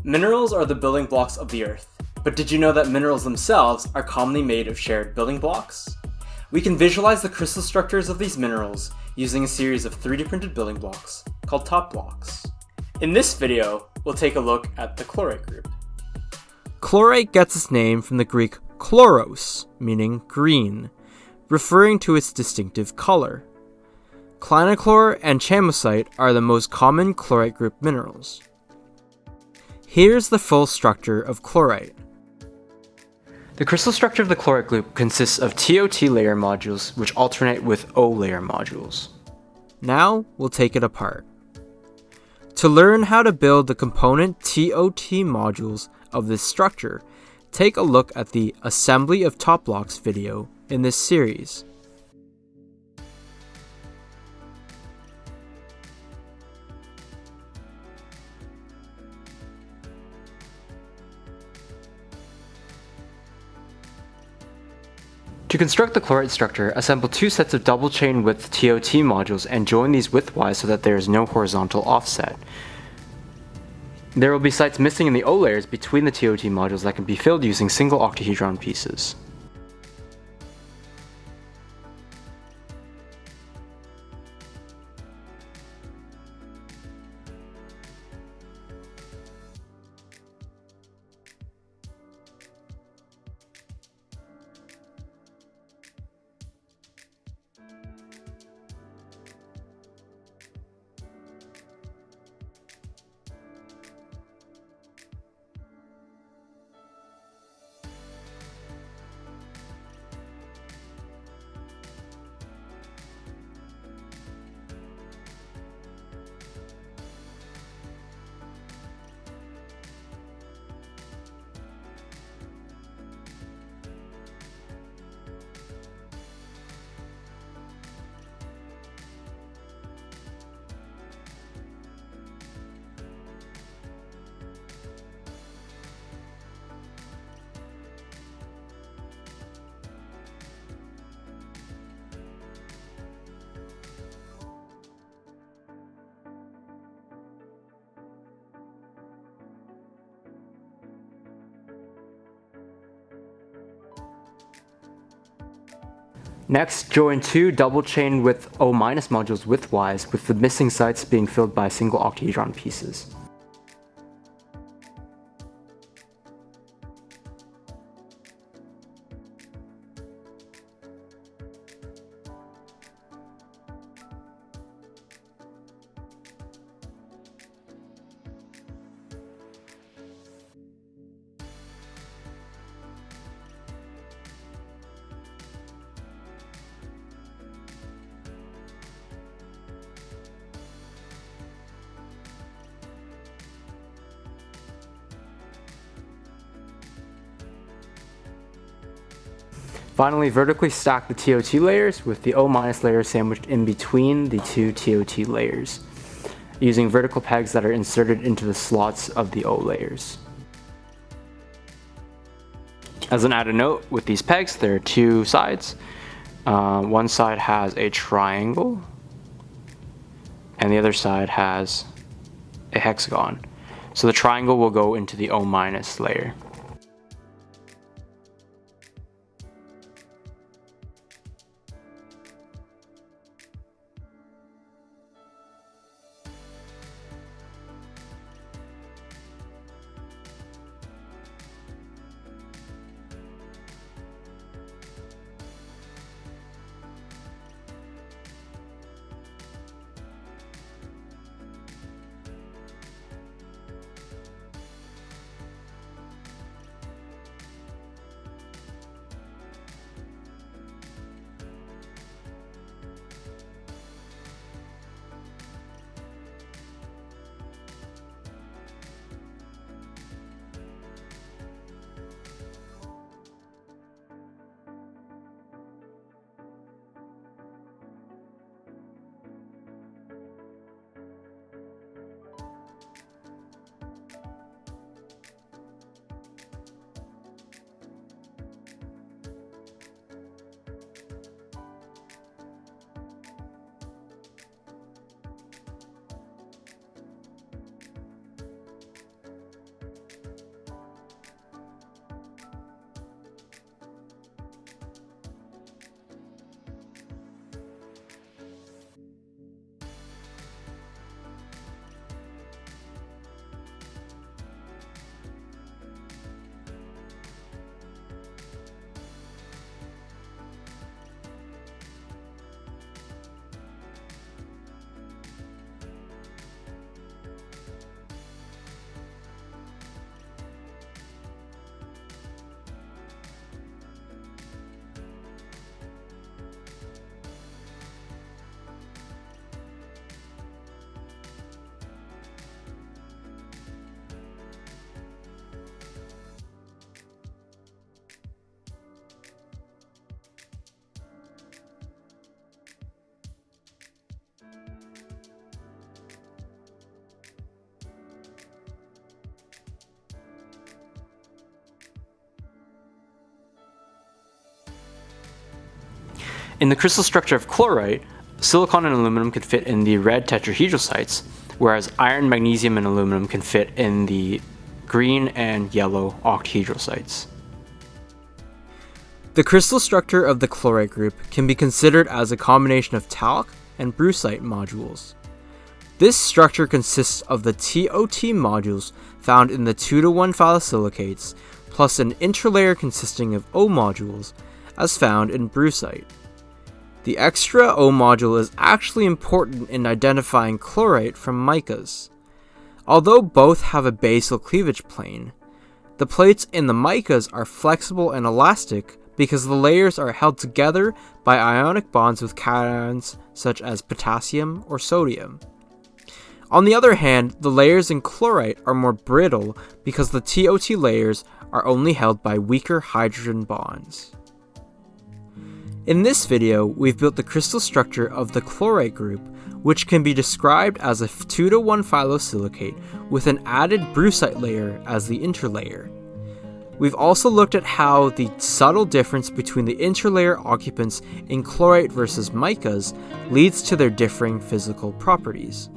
Minerals are the building blocks of the Earth, but did you know that minerals themselves are commonly made of shared building blocks? We can visualize the crystal structures of these minerals using a series of 3D printed building blocks called TotBlocks. In this video, we'll take a look at the chlorite group. Chlorite gets its name from the Greek chloros, meaning green, referring to its distinctive color. Clinochlor and chamosite are the most common chlorite group minerals. Here's the full structure of chlorite. The crystal structure of the chlorite group consists of TOT layer modules which alternate with O layer modules. Now we'll take it apart. To learn how to build the component TOT modules of this structure, take a look at the Assembly of TotBlocks video in this series. To construct the chlorite structure, assemble two sets of double chain width TOT modules and join these widthwise so that there is no horizontal offset. There will be sites missing in the O layers between the TOT modules that can be filled using single octahedron pieces. Next, join two double chain with O- modules widthwise, with the missing sites being filled by single octahedron pieces. Finally, vertically stack the TOT layers with the O- layer sandwiched in between the two TOT layers, using vertical pegs that are inserted into the slots of the O layers. As an added note, with these pegs, there are two sides. One side has a triangle, and the other side has a hexagon. So the triangle will go into the O- layer. In the crystal structure of chlorite, silicon and aluminum can fit in the red tetrahedral sites, whereas iron, magnesium, and aluminum can fit in the green and yellow octahedral sites. The crystal structure of the chlorite group can be considered as a combination of talc and brucite modules. This structure consists of the TOT modules found in the 2:1 phyllosilicates, plus an interlayer consisting of O modules, as found in brucite. The extra O module is actually important in identifying chlorite from micas. Although both have a basal cleavage plane, the plates in the micas are flexible and elastic because the layers are held together by ionic bonds with cations such as potassium or sodium. On the other hand, the layers in chlorite are more brittle because the TOT layers are only held by weaker hydrogen bonds. In this video, we've built the crystal structure of the chlorite group, which can be described as a 2:1 phyllosilicate with an added brucite layer as the interlayer. We've also looked at how the subtle difference between the interlayer occupants in chlorite versus micas leads to their differing physical properties.